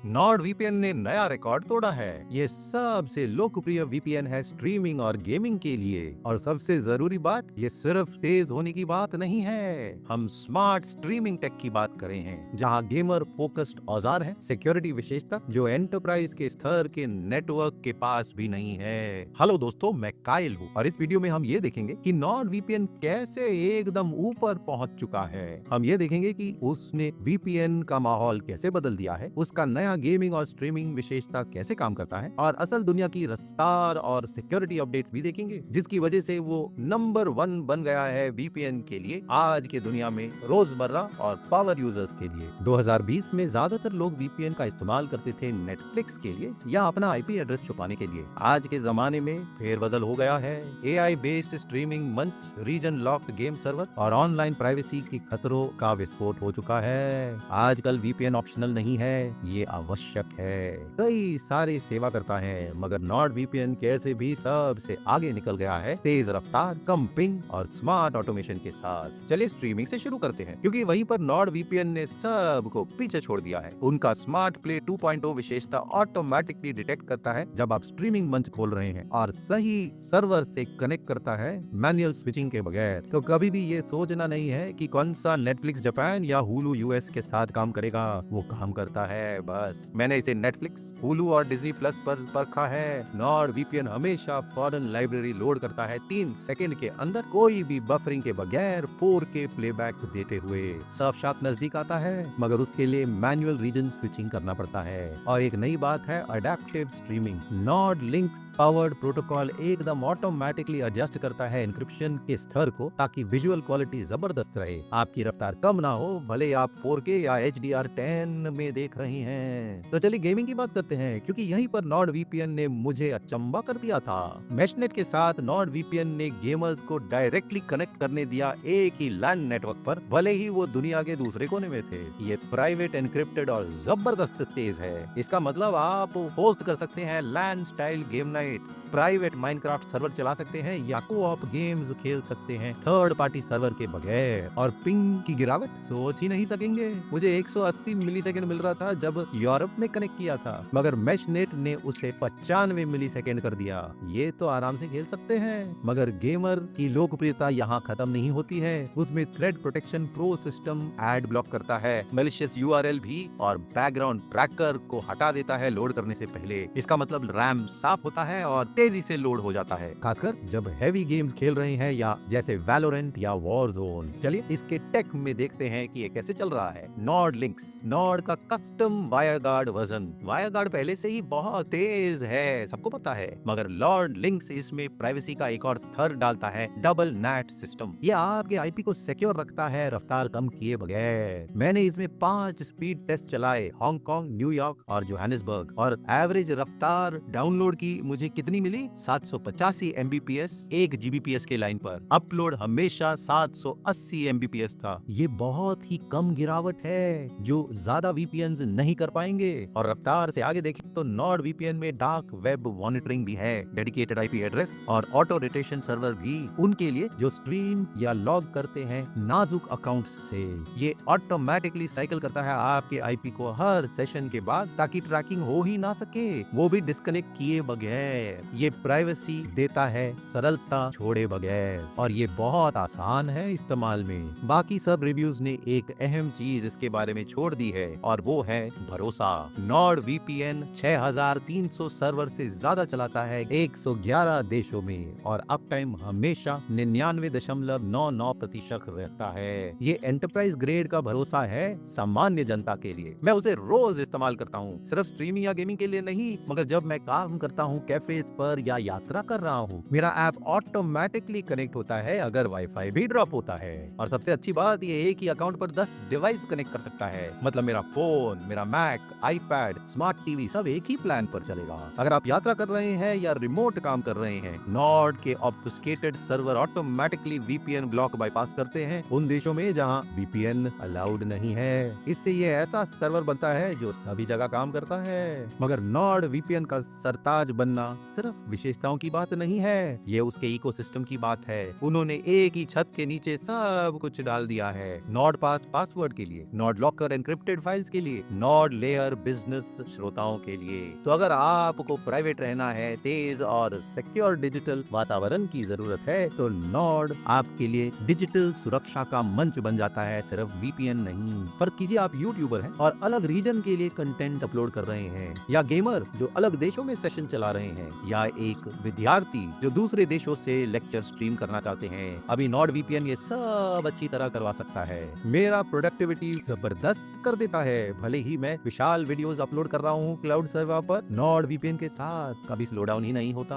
Nord VPN ने नया record तोड़ा है। ये सबसे लोकप्रिय वीपीएन है स्ट्रीमिंग और गेमिंग के लिए। और सबसे जरूरी बात, ये सिर्फ तेज होने की बात नहीं है, हम स्मार्ट स्ट्रीमिंग टेक की बात कर रहे हैं, जहां गेमर फोकस्ड औजार है, सिक्योरिटी विशेषता जो एंटरप्राइज के स्तर के नेटवर्क के पास भी नहीं है। हेलो दोस्तों, मैं कायल हूँ और इस वीडियो में हम ये देखेंगे कि नॉर्ड वीपीएन कैसे एकदम ऊपर पहुंच चुका है। हम ये देखेंगे कि उसने वीपीएन का माहौल कैसे बदल दिया है, उसका नया गेमिंग और स्ट्रीमिंग विशेषता कैसे काम करता है, और असल दुनिया की रफ्तार और सिक्योरिटी अपडेट्स भी देखेंगे, जिसकी वजह से वो नंबर 1 बन गया है वीपीएन के लिए आज के दुनिया में, रोजमर्रा और पावर यूजर्स के लिए। 2020 में ज्यादातर लोग वीपीएन का इस्तेमाल करते थे नेटफ्लिक्स के लिए या अपना आईपी एड्रेस छुपाने के लिए। आज के जमाने में फेरबदल हो गया है। एआई बेस्ड स्ट्रीमिंग मंच, रीजन लॉक्ड गेम सर्वर और ऑनलाइन प्राइवेसी के खतरों का विस्फोट हो चुका है। आजकल वीपीएन ऑप्शनल नहीं है, ये आवश्यक है। कई सारे सेवा करता है, मगर नॉर्ड वीपीएन कैसे भी सबसे आगे निकल गया है, तेज रफ्तार, कम पिंग और स्मार्ट ऑटोमेशन के साथ। चलिए स्ट्रीमिंग से शुरू करते हैं, क्योंकि वहीं पर नॉर्ड वीपीएन ने सबको पीछे छोड़ दिया है। उनका स्मार्ट प्ले 2.0 विशेषता ऑटोमेटिकली डिटेक्ट करता है जब आप स्ट्रीमिंग मंच खोल रहे हैं और सही सर्वर से कनेक्ट करता है मैनुअल स्विचिंग के बगैर। तो कभी भी ये सोचना नहीं है कि कौन सा नेटफ्लिक्स जापान या हुलू यूएस के साथ काम करेगा, वो काम करता है। बस मैंने इसे नेटफ्लिक्स, हुलू और डिज्नी प्लस पर परखा है। नॉर्ड वीपीएन हमेशा फॉरेन लाइब्रेरी लोड करता है 3 सेकंड के अंदर, कोई भी बफरिंग के बगैर 4K प्लेबैक देते हुए। साक्षात नजदीक आता है, मगर उसके लिए मैनुअल रीजन स्विचिंग करना पड़ता है। और एक नई बात है adaptive streaming. Nord links powered protocol एकदम ऑटोमेटिकली एडजस्ट करता है एन्क्रिप्शन के स्तर को, ताकि विजुअल क्वालिटी जबरदस्त रहे। आपकी रफ्तार कम ना हो, भले आप 4K या HDR10 में देख रहे हैं। तो चलिए गेमिंग की बात करते हैं, क्योंकि यहीं पर नॉर्ड वीपीएन ने मुझे अचंभा कर दिया था। मेशनेट के साथ नॉर्ड वीपीएन ने गेमर्स को डायरेक्टली कनेक्ट करने दिया एक ही लैंड नेटवर्क पर, भले ही वो दुनिया के दूसरे कोने में थे। ये प्राइवेट एनक्रिप्टेड और जबरदस्त तेज है। इसका मतलब आप होस्ट कर सकते हैं LAN style game nights, private Minecraft server चला सकते हैं या को-ऑप गेम्स खेल सकते हैं थर्ड पार्टी सर्वर के बगैर। और पिंग की गिरावट सोच ही नहीं सकेंगे। मुझे 180 मिलीसेकंड मिल रहा था जब यूरोप में कनेक्ट किया था, मगर मेशनेट ने उसे 95 मिलीसेकंड कर दिया। ये तो आराम से खेल सकते हैं। मगर गेमर की लोकप्रियता यहाँ खत्म नहीं होती है। उसमें thread protection pro system ad block करता है, मैलिशियस यूआरएल भी, और बैकग्राउंड ट्रैकर को हटा देता है लोड करने से पहले। इसका मतलब रैम साफ होता है और तेजी से लोड हो जाता है, खासकर जब हैवी गेम्स खेल रहे हैं या जैसे वैलोरेंट या वॉरजोन। चलिए इसके टेक में देखते हैं कि ये कैसे चल रहा है। नॉर्ड लिंक्स, नॉर्ड का कस्टम वायरगार्ड वर्जन। वायरगार्ड पहले से ही बहुत तेज है, सबको पता है, मगर नॉर्ड लिंक्स इसमें प्राइवेसी का एक और स्तर डालता है, डबल नेट सिस्टम। ये आपके आईपी को सिक्योर रखता है, रफ्तार कम किए बगैर। मैंने इसमें 5 स्पीड टेस्ट चलाए, हांगकांग, न्यूयॉर्क और जोहानिसबर्ग, और एवरेज रफ्तार डाउनलोड की मुझे कितनी मिली? 785 MBPS 1 GBPS के लाइन पर। अपलोड हमेशा 780 MBPS था। ये बहुत ही कम गिरावट है, जो ज्यादा वीपीएन नहीं कर पाएंगे। और रफ्तार से आगे देखें तो नॉर्ड वीपीएन में डार्क वेब मॉनिटरिंग भी है, डेडिकेटेड आईपी एड्रेस और ऑटो रोटेशन सर्वर भी, उनके लिए जो स्ट्रीम या लॉग करते हैं नाजुक अकाउंट्स से। ये ऑटोमेटिकली साइकिल करता है आपके आईपी को हर सेशन के बाद, ताकि ट्रैकिंग हो ही ना सके, वो भी डिस्कनेक्ट किए बगैर। ये प्राइवेसी देता है, सरलता छोड़े बगैर, और ये बहुत आसान है इस्तेमाल में। बाकी सब रिव्यूज ने एक अहम चीज इसके बारे में छोड़ दी है, और वो है भरोसा। नॉर्ड वीपीएन 6300 सर्वर से ज्यादा चलाता है 111 देशों में, और अप टाइम हमेशा 99.99% रहता है। ये एंटरप्राइज ग्रेड का भरोसा है सामान्य जनता के लिए। मैं उसे रोज इस्तेमाल करता हूँ, सिर्फ स्ट्रीमिंग या गेमिंग के लिए नहीं, मगर जब मैं काम करता हूँ कैफेज पर या यात्रा कर रहा हूँ। मेरा ऐप ऑटोमेटिकली कनेक्ट होता है अगर वाईफाई भी ड्रॉप होता है। और सबसे अच्छी बात, ये एक ही अकाउंट पर 10 डिवाइस कनेक्ट कर सकता है। मतलब मेरा फोन, मेरा मैक, आईपैड, स्मार्ट टीवी सब एक ही प्लान पर चलेगा। अगर आप यात्रा कर रहे हैं या रिमोट काम कर रहे हैं, नॉर्ड के obfuscated server automatically VPN block bypass करते हैं उन देशों में जहां वीपीएन अलाउड नहीं है। इससे ये ऐसा सर्वर बनता है जो सभी जगह काम करता है। मगर नॉर्ड वीपीएन का सरताज बनना सिर्फ विशेषताओं की बात नहीं है, ये उसके इकोसिस्टम की बात है। उन्होंने एक ही छत के नीचे सब कुछ डाल दिया है। नॉर्ड पास पासवर्ड के लिए, नॉर्ड लॉकर एन्क्रिप्टेड फाइल्स के लिए, नॉर्ड लेयर रेयर बिजनेस श्रोताओं के लिए। तो अगर आपको प्राइवेट रहना है, तेज और सिक्योर डिजिटल वातावरण की जरूरत है, तो नॉर्ड आपके लिए डिजिटल सुरक्षा का मंच बन जाता है, सिर्फ वीपीएन नहीं। फर्ज कीजिए आप यूट्यूबर हैं और अलग रीजन के लिए कंटेंट अपलोड कर रहे हैं, या गेमर जो अलग देशों में सेशन चला रहे हैं, या एक विद्यार्थी जो दूसरे देशों से लेक्चर स्ट्रीम करना चाहते हैं। अभी नॉर्ड वीपीएन ये सब अच्छी तरह करवा सकता है। मेरा प्रोडक्टिविटी जबरदस्त कर देता है, भले ही मैं विशाल वीडियोस अपलोड कर रहा हूँ क्लाउड सर्वर पर। नॉर्ड वीपीएन के साथ कभी स्लो डाउन ही नहीं होता।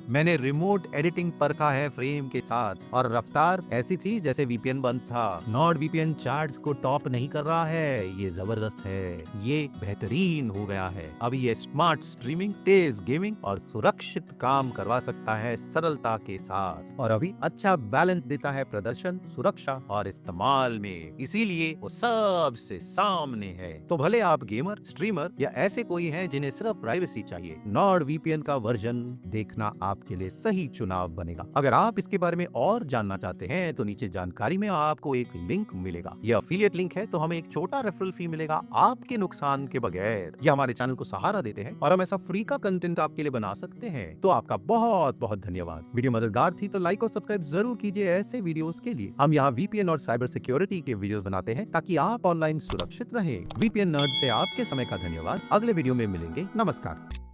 मैंने रिमोट एडिटिंग परखा है फ्रेम के साथ, और रफ्तार ऐसी थी जैसे वीपीएन बंद था। नॉर्ड वीपीएन चार्ट्स को टॉप नहीं कर रहा है, ये जबरदस्त है, ये बेहतरीन हो गया है। अभी ये स्मार्ट स्ट्रीमिंग, तेज गेमिंग और सुरक्षित काम करवा सकता है सरलता के साथ, और अभी अच्छा बैलेंस देता है प्रदर्शन, सुरक्षा और इस्तेमाल में, इसीलिए वो सबसे सामने है। तो भले आप गेमर, स्ट्रीमर या ऐसे कोई हैं जिन्हें सिर्फ प्राइवेसी चाहिए, नॉर्ड वीपीएन का वर्जन देखना आपके लिए सही चुनाव बनेगा। अगर आप इसके बारे में और जानना चाहते हैं तो नीचे जानकारी में आपको एक लिंक मिलेगा। यह अफिलिएट लिंक है, तो हमें एक छोटा रेफरल फी मिलेगा आपके नुकसान के बगैर। यह हमारे चैनल को सहारा देते हैं और हम ऐसा फ्री का कंटेंट आपके लिए बना सकते हैं। तो आपका बहुत बहुत धन्यवाद। वीडियो मददगार थी तो लाइक और सब्सक्राइब जरूर कीजिए ऐसे वीडियोस के लिए। हम यहाँ वीपीएन और साइबर सिक्योरिटी के वीडियोस बनाते हैं ताकि आप ऑनलाइन सुरक्षित रहें। वीपीएन नर्ड से आपके समय का धन्यवाद। अगले वीडियो में मिलेंगे। नमस्कार।